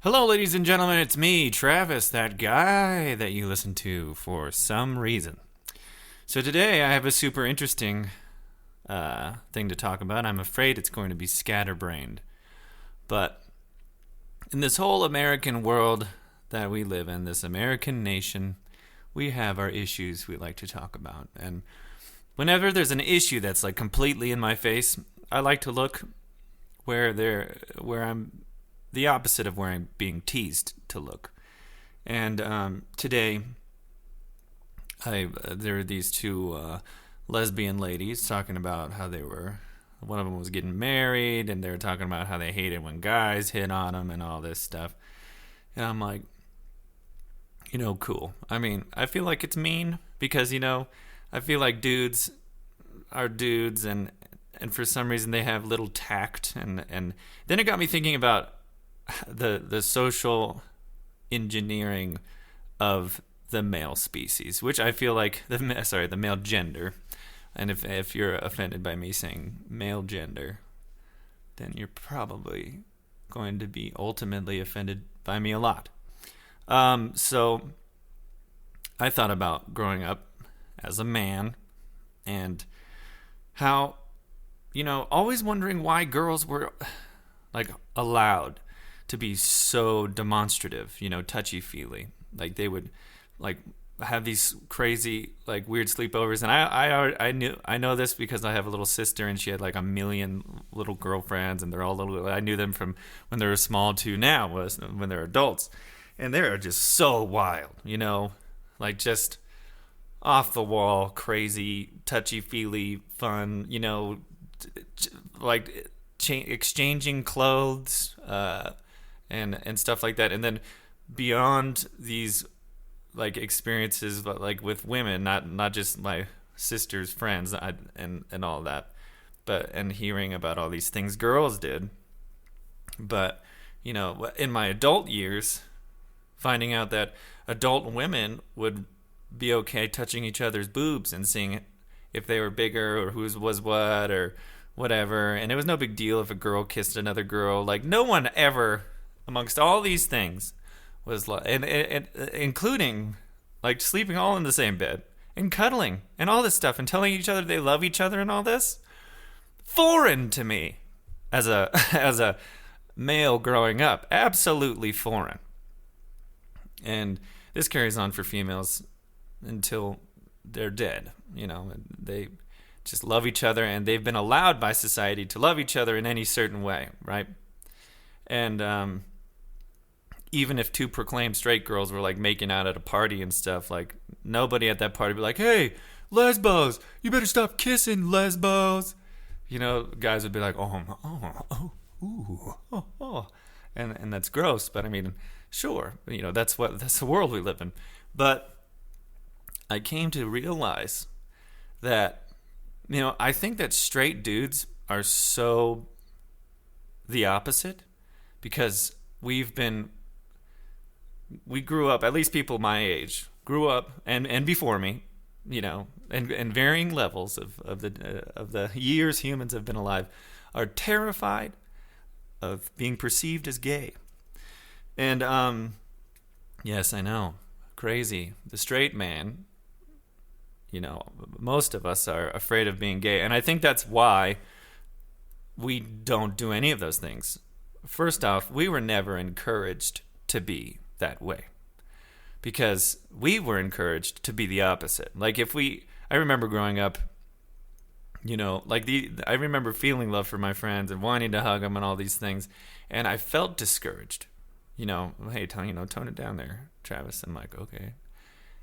Hello, ladies and gentlemen. It's me, Travis, that guy that you listen to for some reason. So today I have a super interesting thing to talk about. I'm afraid it's going to be scatterbrained. But in this whole American world that we live in, this American nation, we have our issues we like to talk about. And whenever there's an issue that's like completely in my face, I like to look where I'm the opposite of where I'm being teased to look. And today, there are these two lesbian ladies talking about how one of them was getting married, and they were talking about how they hated when guys hit on them and all this stuff. And I'm like, cool. I mean, I feel like it's mean because, I feel like dudes are dudes, and for some reason they have little tact. And then it got me thinking about the social engineering of the male species, which I feel like the male gender. And if you're offended by me saying male gender, then you're probably going to be ultimately offended by me a lot. So I thought about growing up as a man and how, always wondering why girls were like allowed to be so demonstrative, touchy-feely. Like they would like have these crazy like weird sleepovers, and I know this because I have a little sister and she had like a million little girlfriends, and they're all little. I knew them from when they were small to now was when they're adults, and they're just so wild, like just off the wall, crazy, touchy-feely, fun, like exchanging clothes, and stuff like that. And then beyond these like experiences, but like with women, not just my sister's friends, and all that, and hearing about all these things girls did. But in my adult years, finding out that adult women would be okay touching each other's boobs and seeing if they were bigger or whose was what or whatever, and it was no big deal if a girl kissed another girl. Like no one ever, amongst all these things, was like, and including like sleeping all in the same bed and cuddling and all this stuff and telling each other they love each other and all this, foreign to me as a male growing up, absolutely foreign. And this carries on for females until they're dead. They just love each other, and they've been allowed by society to love each other in any certain way, right? And even if two proclaimed straight girls were like making out at a party and stuff, like nobody at that party would be like, "Hey, lesbos, you better stop kissing, lesbos." Guys would be like, and that's gross. But I mean, sure, that's the world we live in. But I came to realize that, I think that straight dudes are so the opposite because we grew up, at least people my age, grew up and before me, and varying levels of the years humans have been alive, are terrified of being perceived as gay. And yes, I know, crazy. The straight man, most of us are afraid of being gay. And I think that's why we don't do any of those things. First off, we were never encouraged to be that way because we were encouraged to be the opposite. Like I remember growing up, I remember feeling love for my friends and wanting to hug them and all these things. And I felt discouraged, hey, tone it down there, Travis. I'm like, okay.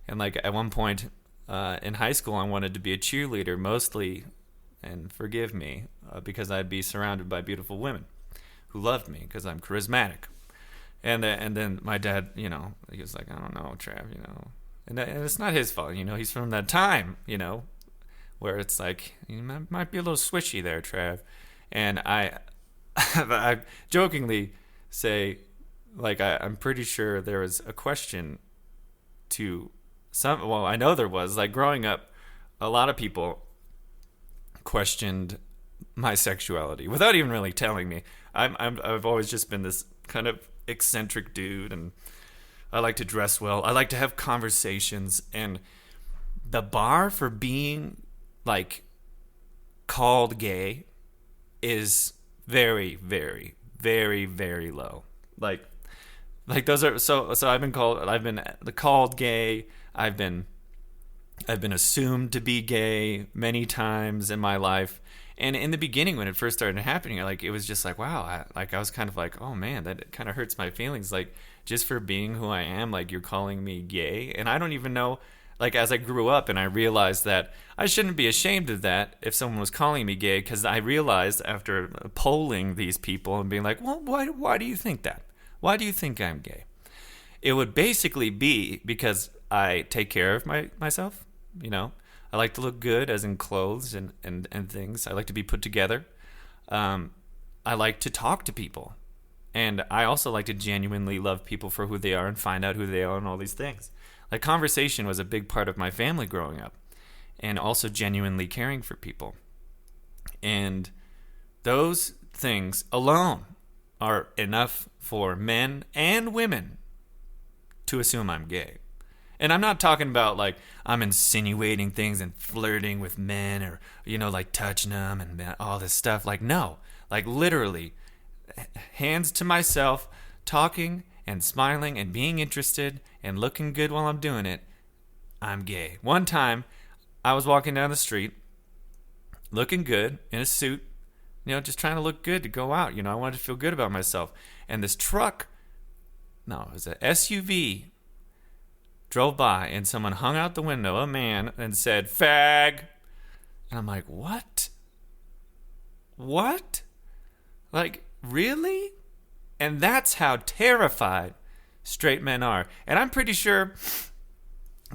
And like at one point, in high school, I wanted to be a cheerleader mostly, and forgive me, because I'd be surrounded by beautiful women who loved me because I'm charismatic. And then my dad, he was like, I don't know, Trav, and it's not his fault, he's from that time, where it's like, you might be a little swishy there, Trav. And I jokingly say, like, I'm pretty sure there was a question to I know there was, like growing up, a lot of people questioned my sexuality without even really telling me. I've always just been this kind of eccentric dude, and I like to dress well. I like to have conversations, and the bar for being like called gay is very, very, very, very low. Like those are so I've been called gay. I've been assumed to be gay many times in my life. And in the beginning, when it first started happening, like, it was just like, wow, I was kind of like, oh man, that kind of hurts my feelings. Like, just for being who I am, like, you're calling me gay. And I don't even know, like, as I grew up and I realized that I shouldn't be ashamed of that if someone was calling me gay, because I realized after polling these people and being like, well, why do you think that? Why do you think I'm gay? It would basically be because I take care of myself, you know. I like to look good, as in clothes and things. I like to be put together. I like to talk to people. And I also like to genuinely love people for who they are and find out who they are and all these things. Like, conversation was a big part of my family growing up. And also genuinely caring for people. And those things alone are enough for men and women to assume I'm gay. And I'm not talking about, like, I'm insinuating things and flirting with men or, you know, like, touching them and all this stuff. Like, no. Like, literally, hands to myself, talking and smiling and being interested and looking good while I'm doing it. I'm gay. One time, I was walking down the street, looking good in a suit, you know, just trying to look good to go out. You know, I wanted to feel good about myself. And this truck, no, it was an SUV, drove by, and someone hung out the window, a man, and said, "Fag." And I'm like, what? What? Like, really? And that's how terrified straight men are. And I'm pretty sure,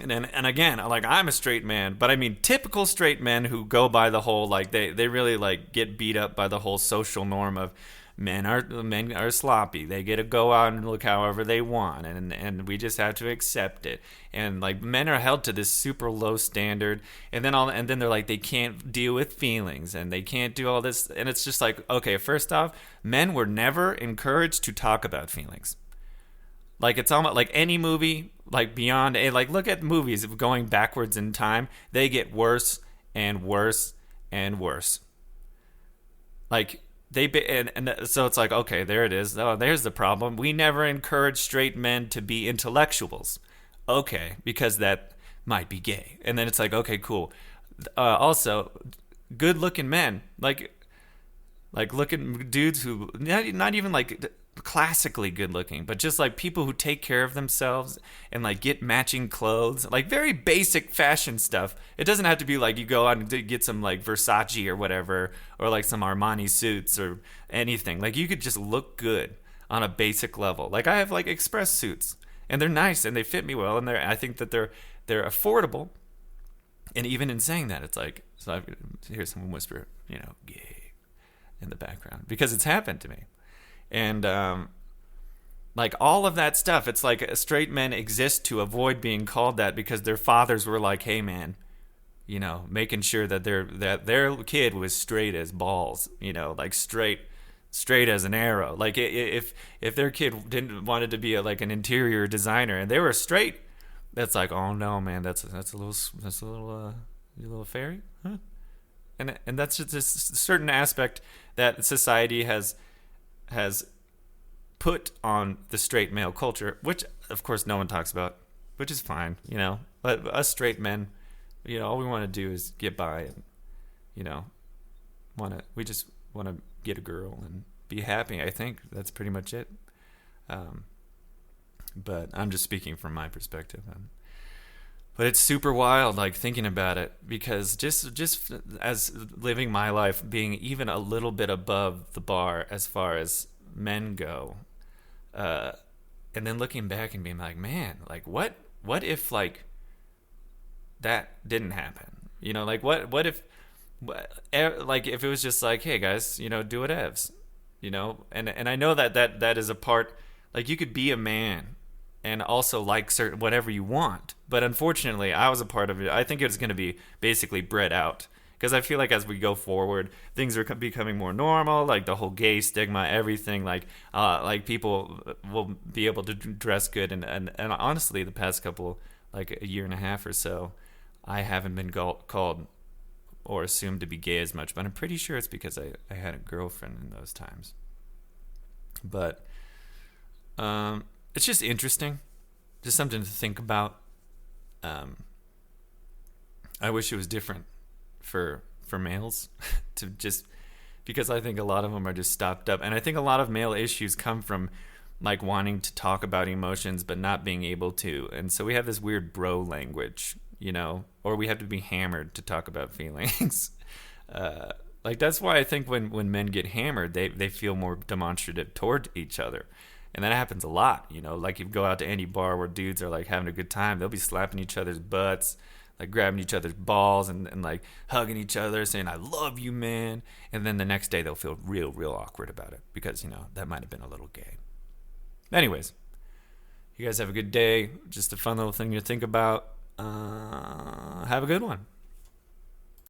and again, like, I'm a straight man, but I mean typical straight men who go by the whole, like, they really, like, get beat up by the whole social norm of men are sloppy. They get to go out and look however they want, and we just have to accept it. And, like, men are held to this super low standard, and then they're like, they can't deal with feelings and they can't do all this. And it's just like, okay, first off, men were never encouraged to talk about feelings. Like, it's almost like any movie, like, beyond, like, look at movies going backwards in time. They get worse and worse and worse. Like, and so it's like, okay, there it is. Oh, there's the problem. We never encourage straight men to be intellectuals. Okay, because that might be gay. And then it's like, okay, cool. Also, good-looking men, like looking dudes who not even like classically good looking, but just like people who take care of themselves and like get matching clothes, like very basic fashion stuff. It doesn't have to be like you go out and get some like Versace or whatever, or like some Armani suits or anything. Like, you could just look good on a basic level. Like, I have like Express suits, and they're nice and they fit me well, and I think that they're affordable. And even in saying that, it's like, so I hear someone whisper, you know, gay in the background, because it's happened to me. And like, all of that stuff, it's like straight men exist to avoid being called that because their fathers were like, hey man, you know, making sure that their kid was straight as balls, you know, like straight as an arrow. Like, if their kid wanted to be like an interior designer and they were straight, that's like, oh no man, that's a little fairy, huh? And that's just a certain aspect that society has put on the straight male culture, which of course no one talks about, which is fine, you know. But us straight men, you know, all we want to do is get by, and, you know, we just want to get a girl and be happy. I think that's pretty much it. But I'm just speaking from my perspective. But it's super wild, like, thinking about it, because just as living my life, being even a little bit above the bar as far as men go, and then looking back and being like, man, like, what if, like, that didn't happen? You know, like, what if, like, if it was just like, hey guys, you know, do whatevs, you know, and I know that is a part, like, you could be a man and also like certain whatever you want, but unfortunately I was a part of it. I think it's going to be basically bred out Because I feel like as we go forward, things are becoming more normal. Like the whole gay stigma, everything. Like people will be able to dress good. And honestly, the past couple, like a year and a half or so, I haven't been called or assumed to be gay as much. But I'm pretty sure it's because I had a girlfriend in those times. But it's just interesting, just something to think about. I wish it was different for males to just, because I think a lot of them are just stopped up, and I think a lot of male issues come from like wanting to talk about emotions but not being able to, and so we have this weird bro language, or we have to be hammered to talk about feelings. Like that's why I think when men get hammered, they feel more demonstrative toward each other. And that happens a lot, like you go out to any bar where dudes are like having a good time, they'll be slapping each other's butts, like grabbing each other's balls and like hugging each other, saying, "I love you, man." And then the next day they'll feel real awkward about it because, that might have been a little gay. Anyways, you guys have a good day. Just a fun little thing to think about. Have a good one.